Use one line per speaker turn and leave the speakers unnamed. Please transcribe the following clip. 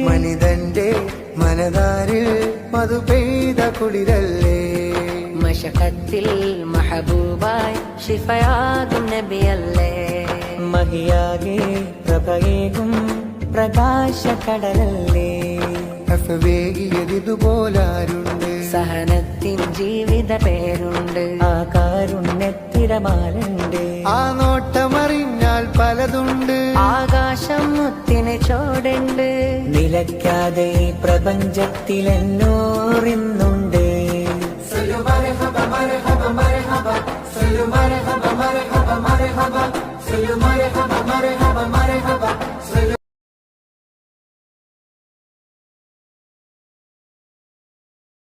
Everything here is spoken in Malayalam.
മനിതന്റെ മനതാരിൽ മധു പെയ്ത കുളിരല്ലേ
മശഖത്തിൽ മഹബൂബായി ശിഫയാകും നബിയല്ലേ
മഹിയാകെ പ്രഭയേകും പ്രകാശക്കടലല്ലേ
അഫവേകിയതിതുപോലാരുണ്ട്
സഹനത്തിൻ ജീവിത പേരുണ്ട്
ആ കാരുണ്യത്തിരമാലുണ്ട്
ആ നോട്ടമറിഞ്ഞാൽ പലതുണ്ട്
ആകാശം മുത്തിന് ചോടുണ്ട്
നിലയ്ക്കാതെ ഈ പ്രപഞ്ചത്തിലെന്നോറിന്നുണ്ട്
മർഹബ